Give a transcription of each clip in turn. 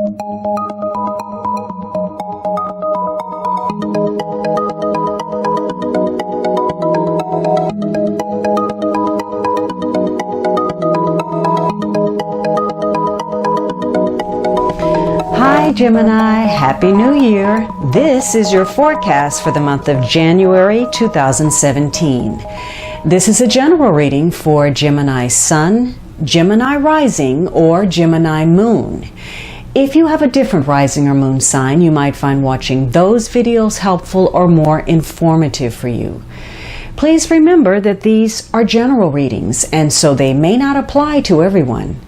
Hi Gemini, Happy New Year! This is your forecast for the month of January 2017. This is a general reading for Gemini Sun, Gemini Rising, or Gemini Moon. If you have a different rising or moon sign, you might find watching those videos helpful or more informative for you. Please remember that these are general readings, and so they may not apply to everyone.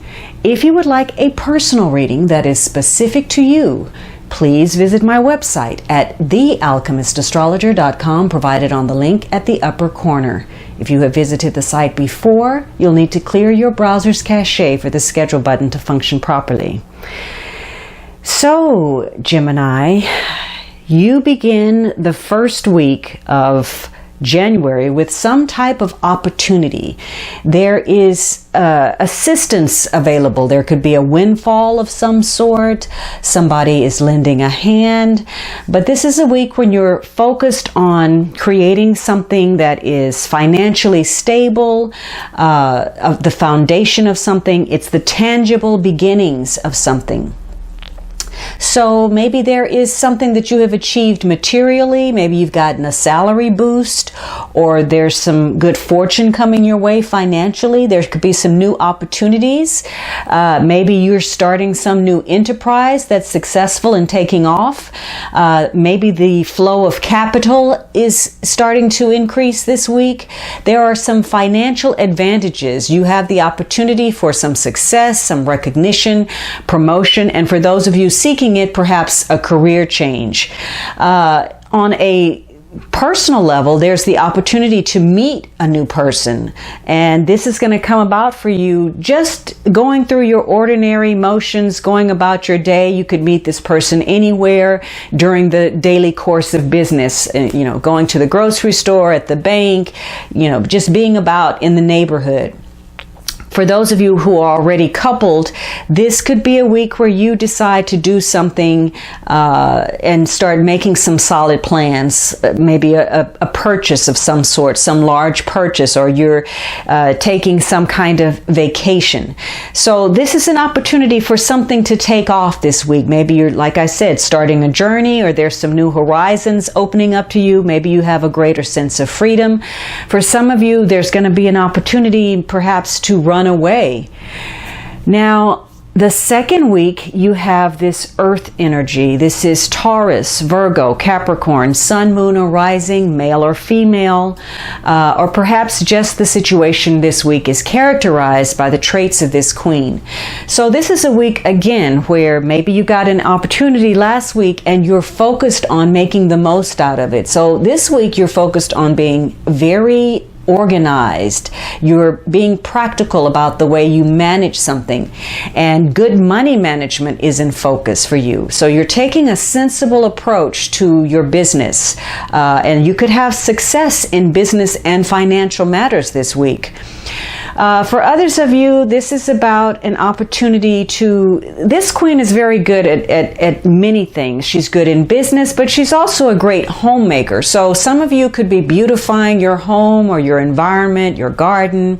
If you would like a personal reading that is specific to you, please visit my website at thealchemistastrologer.com, provided on the link at the upper corner. If you have visited the site before, you'll need to clear your browser's cache for the schedule button to function properly. So, Gemini, you begin the first week of January with some type of opportunity. There is assistance available. There could be a windfall of some sort. Somebody is lending a hand. But this is a week when you're focused on creating something that is financially stable, of the foundation of something. It's the tangible beginnings of something. So maybe there is something that you have achieved materially. Maybe you've gotten a salary boost, or there's some good fortune coming your way financially. There could be some new opportunities. Maybe you're starting some new enterprise that's successful and taking off. Maybe the flow of capital is starting to increase this week. There are some financial advantages. You have the opportunity for some success, some recognition, promotion, and for those of you seeking it, perhaps a career change. On a personal level, there's the opportunity to meet a new person, and this is going to come about for you just going through your ordinary motions, going about your day. You could meet this person anywhere during the daily course of business, going to the grocery store, at the bank, just being about in the neighborhood. For those of you who are already coupled, this could be a week where you decide to do something and start making some solid plans, maybe a purchase of some sort, some large purchase, or you're taking some kind of vacation. So this is an opportunity for something to take off this week. Maybe you're, like I said, starting a journey, or there's some new horizons opening up to you. Maybe you have a greater sense of freedom. For some of you, there's going to be an opportunity perhaps to run away. Now, the second week, you have this earth energy. This is Taurus, Virgo, Capricorn, Sun, Moon, or Rising, male or female, or perhaps just the situation this week is characterized by the traits of this queen. So this is a week, again, where maybe you got an opportunity last week and you're focused on making the most out of it. So this week, you're focused on being very organized. You're being practical about the way you manage something, and good money management is in focus for you. So you're taking a sensible approach to your business, and you could have success in business and financial matters this week. For others of you, this is about an opportunity this queen is very good at many things. She's good in business, but she's also a great homemaker. So some of you could be beautifying your home or your environment, your garden.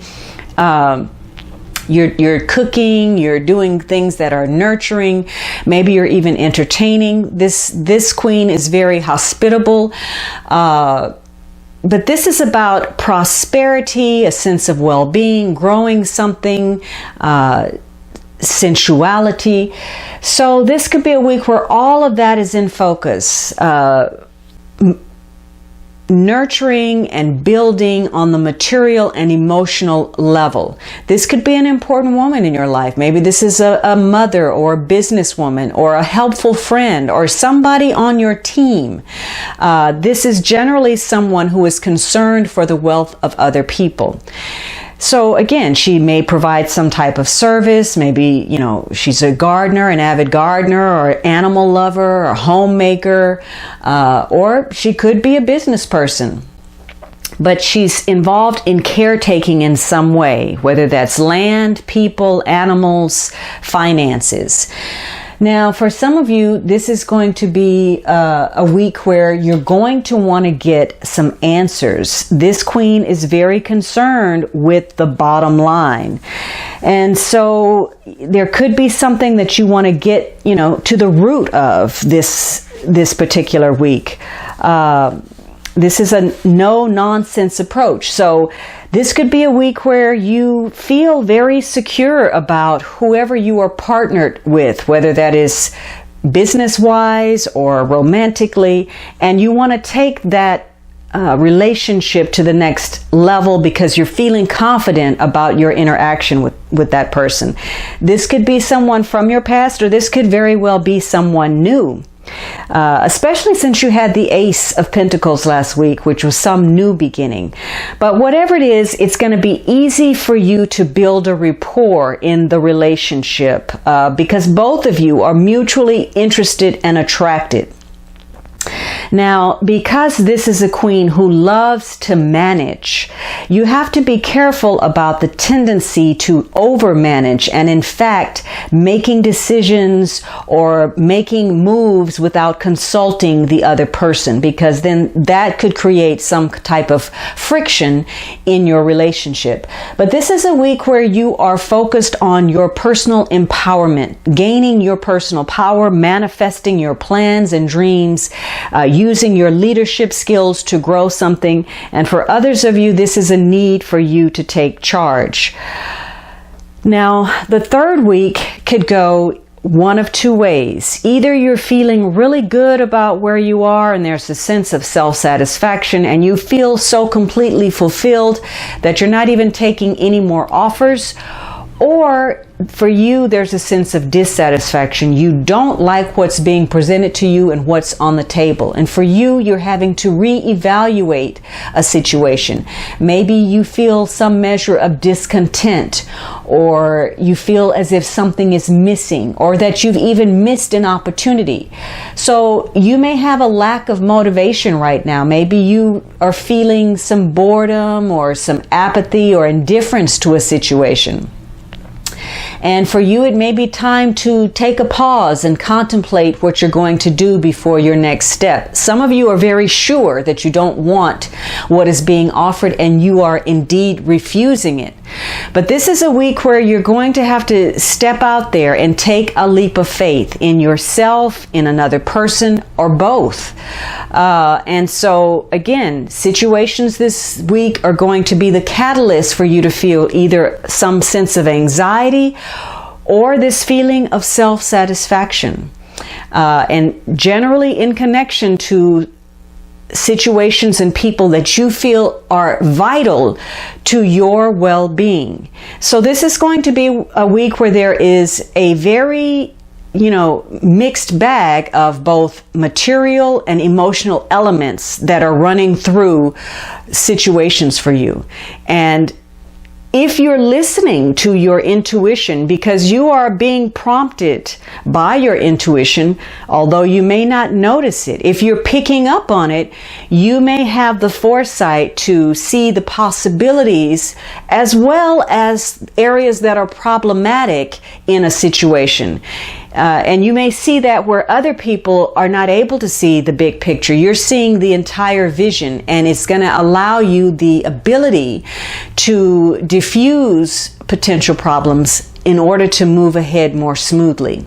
You're cooking, you're doing things that are nurturing. Maybe you're even entertaining. This queen is very hospitable. But this is about prosperity, a sense of well-being, growing something, sensuality. So this could be a week where all of that is in focus. Nurturing and building on the material and emotional level. This could be an important woman in your life. Maybe this is a mother or a businesswoman or a helpful friend or somebody on your team. This is generally someone who is concerned for the wealth of other people. So again, she may provide some type of service. Maybe, she's a gardener, an avid gardener, or animal lover, or homemaker, or she could be a business person. But she's involved in caretaking in some way, whether that's land, people, animals, finances. Now, for some of you, this is going to be a week where you're going to want to get some answers. This queen is very concerned with the bottom line. And so there could be something that you want to get, to the root of this particular week. This is a no-nonsense approach. So this could be a week where you feel very secure about whoever you are partnered with, whether that is business-wise or romantically, and you want to take that relationship to the next level because you're feeling confident about your interaction with that person. This could be someone from your past, or this could very well be someone new. Especially since you had the Ace of Pentacles last week, which was some new beginning. But whatever it is, it's going to be easy for you to build a rapport in the relationship because both of you are mutually interested and attracted. Now, because this is a queen who loves to manage, you have to be careful about the tendency to overmanage and, in fact, making decisions or making moves without consulting the other person, because then that could create some type of friction in your relationship. But this is a week where you are focused on your personal empowerment, gaining your personal power, manifesting your plans and dreams, using your leadership skills to grow something. And for others of you, this is a need for you to take charge. Now, the third week could go one of two ways. Either you're feeling really good about where you are and there's a sense of self-satisfaction and you feel so completely fulfilled that you're not even taking any more offers, or for you, there's a sense of dissatisfaction. You don't like what's being presented to you and what's on the table. And for you, you're having to reevaluate a situation. Maybe you feel some measure of discontent, or you feel as if something is missing, or that you've even missed an opportunity. So you may have a lack of motivation right now. Maybe you are feeling some boredom or some apathy or indifference to a situation. And for you, it may be time to take a pause and contemplate what you're going to do before your next step. Some of you are very sure that you don't want what is being offered and you are indeed refusing it. But this is a week where you're going to have to step out there and take a leap of faith in yourself, in another person, or both. And so, again, situations this week are going to be the catalyst for you to feel either some sense of anxiety or this feeling of self-satisfaction. And generally in connection to situations and people that you feel are vital to your well-being. So this is going to be a week where there is a very, mixed bag of both material and emotional elements that are running through situations for you. And if you're listening to your intuition, because you are being prompted by your intuition, although you may not notice it, if you're picking up on it, you may have the foresight to see the possibilities as well as areas that are problematic in a situation. And you may see that where other people are not able to see the big picture. You're seeing the entire vision, and it's going to allow you the ability to diffuse potential problems in order to move ahead more smoothly.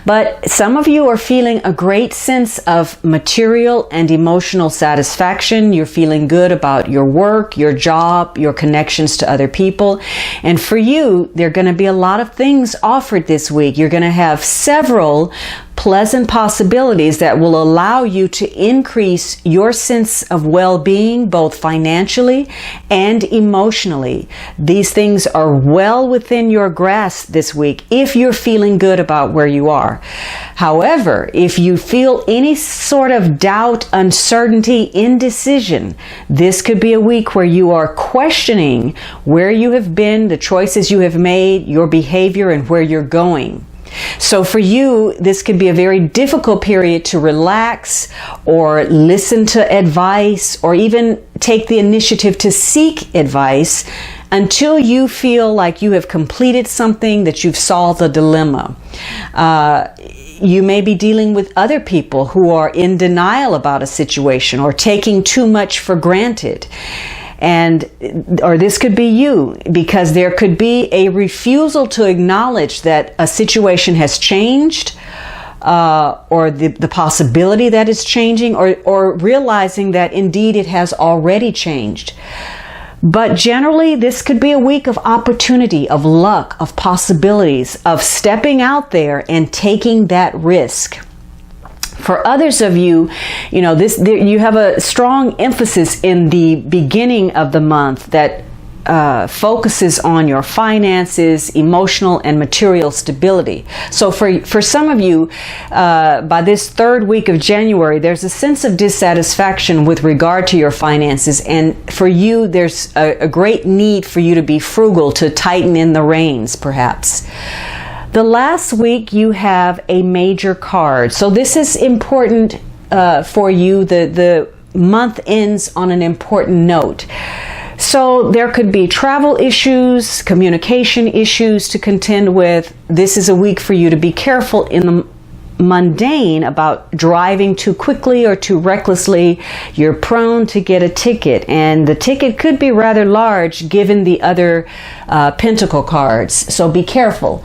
But some of you are feeling a great sense of material and emotional satisfaction. You're feeling good about your work, your job, your connections to other people. And for you, there are going to be a lot of things offered this week. You're going to have several pleasant possibilities that will allow you to increase your sense of well-being, both financially and emotionally. These things are well within your grasp this week if you're feeling good about where you are. However, if you feel any sort of doubt, uncertainty, indecision, this could be a week where you are questioning where you have been, the choices you have made, your behavior, and where you're going. So for you, this could be a very difficult period to relax or listen to advice or even take the initiative to seek advice until you feel like you have completed something, that you've solved a dilemma. You may be dealing with other people who are in denial about a situation or taking too much for granted. Or this could be you, because there could be a refusal to acknowledge that a situation has changed, or the possibility that it's changing, or realizing that indeed it has already changed. But generally, this could be a week of opportunity, of luck, of possibilities, of stepping out there and taking that risk. For others of you, you have a strong emphasis in the beginning of the month that focuses on your finances, emotional and material stability. So for some of you, by this third week of January, there's a sense of dissatisfaction with regard to your finances. And for you, there's a great need for you to be frugal, to tighten in the reins, perhaps. The last week, you have a major card. So this is important for you. The month ends on an important note. So there could be travel issues, communication issues to contend with. This is a week for you to be careful in the mundane about driving too quickly or too recklessly. You're prone to get a ticket, and the ticket could be rather large given the other pentacle cards. So be careful.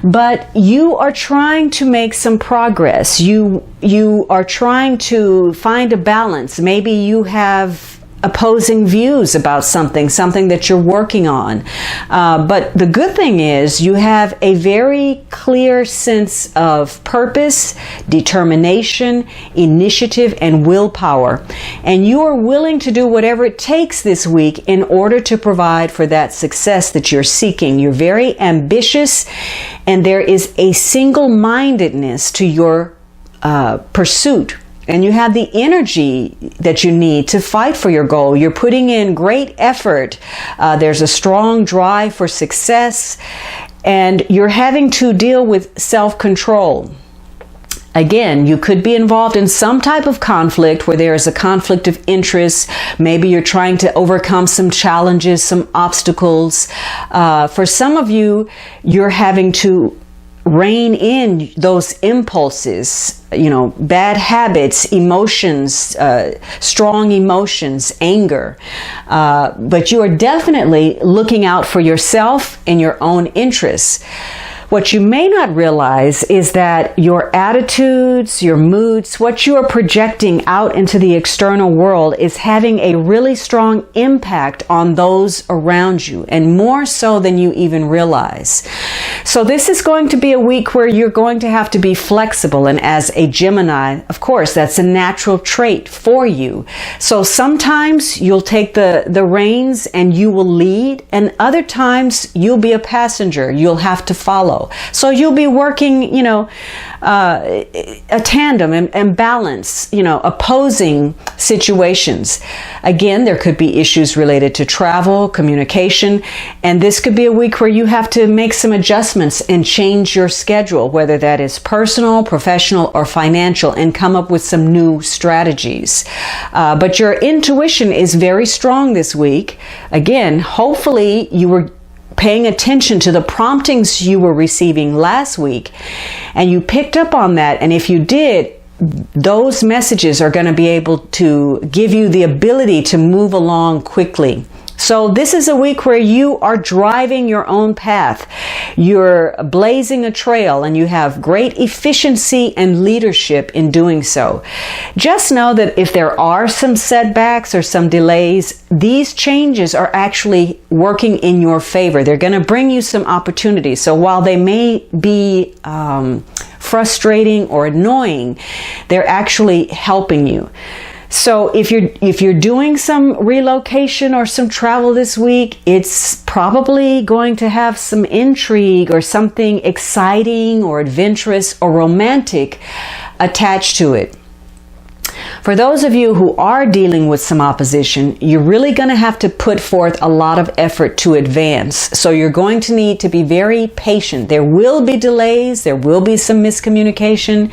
But you are trying to make some progress. You are trying to find a balance. Maybe you have opposing views about something that you're working on. But the good thing is you have a very clear sense of purpose, determination, initiative, and willpower. And you are willing to do whatever it takes this week in order to provide for that success that you're seeking. You're very ambitious, and there is a single-mindedness to your pursuit. And you have the energy that you need to fight for your goal. You're putting in great effort. There's a strong drive for success, and you're having to deal with self-control. Again, you could be involved in some type of conflict where there is a conflict of interest. Maybe you're trying to overcome some challenges, some obstacles. For some of you, you're having to rein in those impulses, bad habits, emotions, strong emotions, anger. But you are definitely looking out for yourself and your own interests. What you may not realize is that your attitudes, your moods, what you are projecting out into the external world is having a really strong impact on those around you, and more so than you even realize. So this is going to be a week where you're going to have to be flexible, and as a Gemini, of course, that's a natural trait for you. So sometimes you'll take the reins and you will lead, and other times you'll be a passenger. You'll have to follow. So you'll be working, a tandem and balance, opposing situations. Again, there could be issues related to travel, communication, and this could be a week where you have to make some adjustments and change your schedule, whether that is personal, professional, or financial, and come up with some new strategies. But your intuition is very strong this week. Again, hopefully you were paying attention to the promptings you were receiving last week, and you picked up on that. And if you did, those messages are going to be able to give you the ability to move along quickly. So this is a week where you are driving your own path. You're blazing a trail, and you have great efficiency and leadership in doing so. Just know that if there are some setbacks or some delays, these changes are actually working in your favor. They're going to bring you some opportunities. So while they may be frustrating or annoying, they're actually helping you. So if you're doing some relocation or some travel this week, it's probably going to have some intrigue or something exciting or adventurous or romantic attached to it. For those of you who are dealing with some opposition, you're really going to have to put forth a lot of effort to advance. So you're going to need to be very patient. There will be delays. There will be some miscommunication.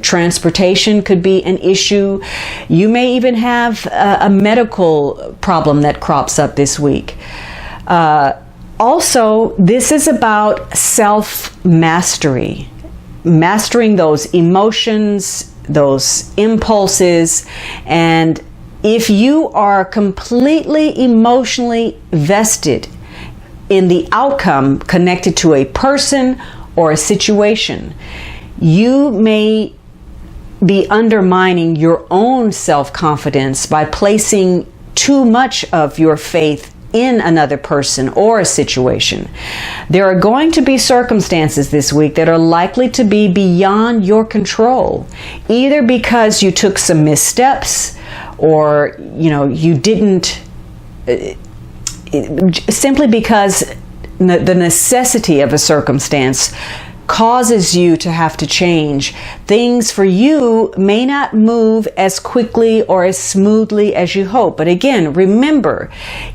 Transportation could be an issue. You may even have a medical problem that crops up this week. Also, this is about self-mastery, mastering those emotions, those impulses, and if you are completely emotionally vested in the outcome connected to a person or a situation, you may be undermining your own self-confidence by placing too much of your faith in another person or a situation. There are going to be circumstances this week that are likely to be beyond your control, either because you took some missteps or you didn't, simply because the necessity of a circumstance causes you to have to change. Things for you may not move as quickly or as smoothly as you hope. But again, remember,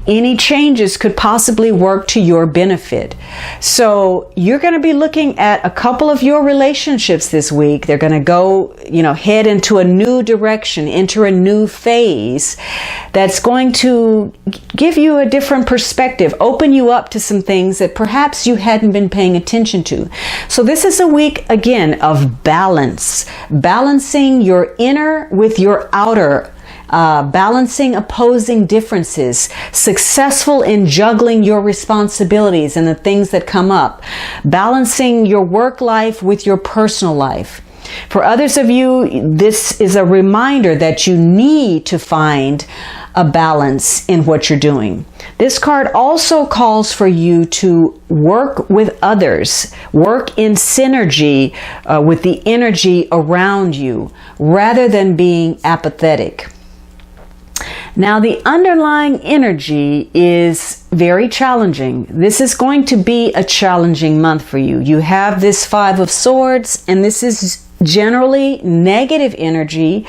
any changes could possibly work to your benefit. So you're going to be looking at a couple of your relationships this week. They're going to go, head into a new direction, enter a new phase that's going to give you a different perspective, open you up to some things that perhaps you hadn't been paying attention to. So this is a week, again, of balance, balancing your inner with your outer, balancing opposing differences, successful in juggling your responsibilities and the things that come up, balancing your work life with your personal life. For others of you, this is a reminder that you need to find a balance in what you're doing. This card also calls for you to work with others, work in synergy with the energy around you, rather than being apathetic. Now, the underlying energy is very challenging. This is going to be a challenging month for you. You have this Five of Swords, and this is generally negative energy,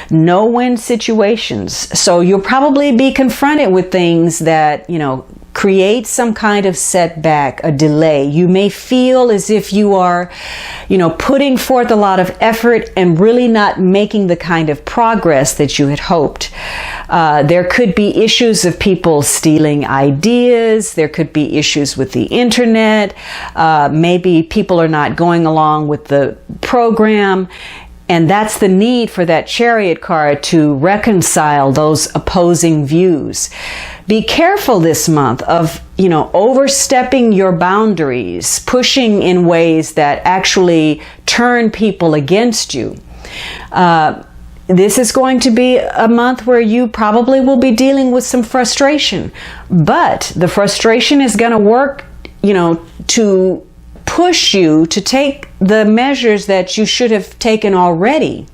no-win situations. So you'll probably be confronted with things that, create some kind of setback, a delay. You may feel as if you are, putting forth a lot of effort and really not making the kind of progress that you had hoped. There could be issues of people stealing ideas. There could be issues with the internet. Maybe people are not going along with the program. And that's the need for that Chariot card to reconcile those opposing views. Be careful this month of, overstepping your boundaries, pushing in ways that actually turn people against you. This is going to be a month where you probably will be dealing with some frustration, but the frustration is going to work, to push you to take the measures that you should have taken already.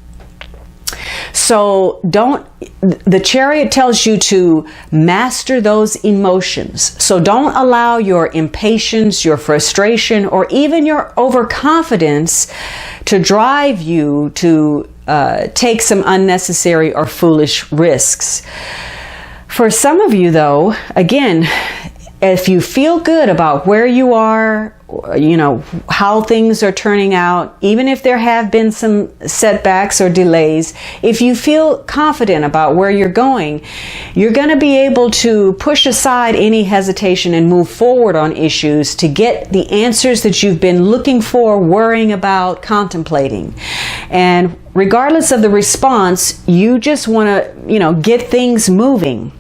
So the Chariot tells you to master those emotions. So don't allow your impatience, your frustration, or even your overconfidence to drive you to take some unnecessary or foolish risks. For some of you, though, again, if you feel good about where you are, how things are turning out, even if there have been some setbacks or delays, if you feel confident about where you're going, you're going to be able to push aside any hesitation and move forward on issues to get the answers that you've been looking for, worrying about, contemplating. And regardless of the response, you just want to, get things moving.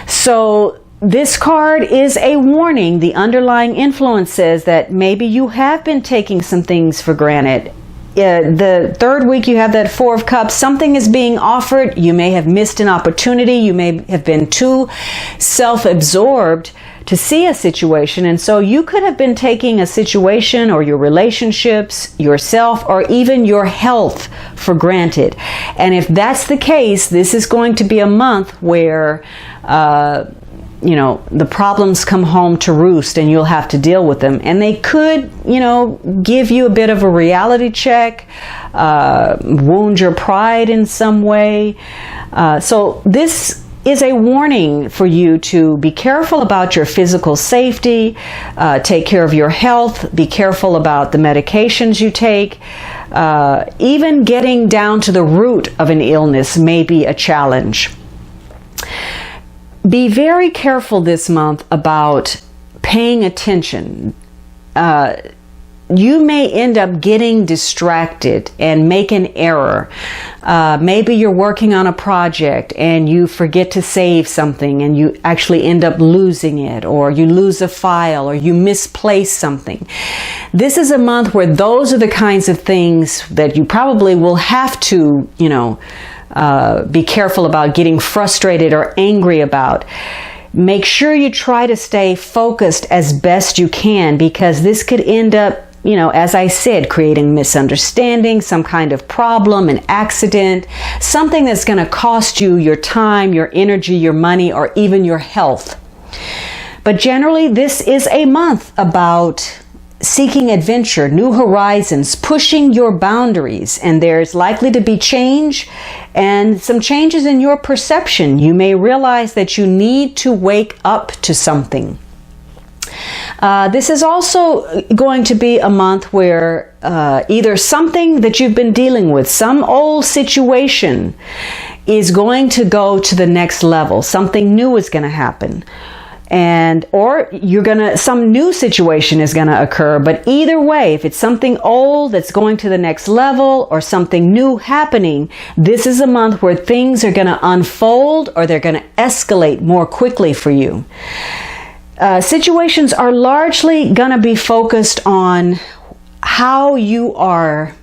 So this card is a warning. The underlying influence says that maybe you have been taking some things for granted. The third week you have that Four of Cups. Something is being offered. You may have missed an opportunity. You may have been too self-absorbed to see a situation. And so you could have been taking a situation or your relationships, yourself, or even your health for granted. And if that's the case, this is going to be a month where the problems come home to roost and you'll have to deal with them. And they could, give you a bit of a reality check, wound your pride in some way. So this is a warning for you to be careful about your physical safety, take care of your health, be careful about the medications you take. Even getting down to the root of an illness may be a challenge. Be very careful this month about paying attention. You may end up getting distracted and make an error. Maybe you're working on a project and you forget to save something and you actually end up losing it, or you lose a file, or you misplace something. This is a month where those are the kinds of things that you probably will have to, be careful about getting frustrated or angry about. Make sure you try to stay focused as best you can, because this could end up, as I said, creating misunderstanding, some kind of problem, an accident, something that's going to cost you your time, your energy, your money, or even your health. But generally, this is a month about seeking adventure, new horizons, pushing your boundaries, and there's likely to be change and some changes in your perception. You may realize that you need to wake up to something. This is also going to be a month where either something that you've been dealing with, some old situation, is going to go to the next level. Something new is going to happen. Or some new situation is going to occur. But either way, if it's something old that's going to the next level or something new happening, this is a month where things are going to unfold, or they're going to escalate more quickly for you. Situations are largely going to be focused on how you are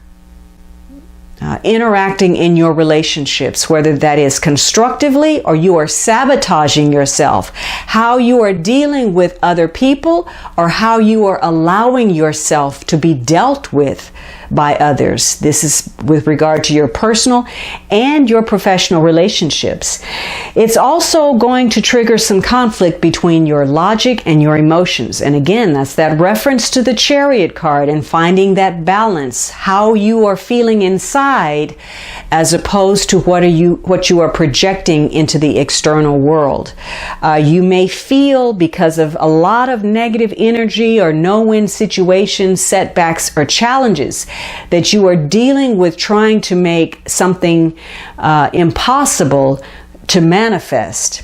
interacting in your relationships, whether that is constructively or you are sabotaging yourself, how you are dealing with other people, or how you are allowing yourself to be dealt with by others. This is with regard to your personal and your professional relationships. It's also going to trigger some conflict between your logic and your emotions. And again, that's that reference to the Chariot card and finding that balance, how you are feeling inside as opposed to what you are projecting into the external world. You may feel, because of a lot of negative energy or no-win situations, setbacks, or challenges, that you are dealing with trying to make something impossible to manifest.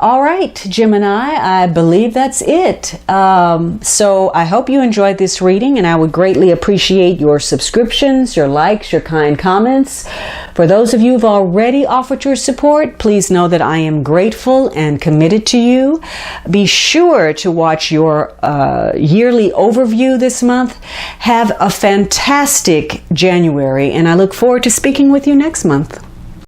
All right, Gemini, I believe that's it. So I hope you enjoyed this reading, and I would greatly appreciate your subscriptions, your likes, your kind comments. For those of you who've already offered your support, please know that I am grateful and committed to you. Be sure to watch your yearly overview this month. Have a fantastic January, and I look forward to speaking with you next month.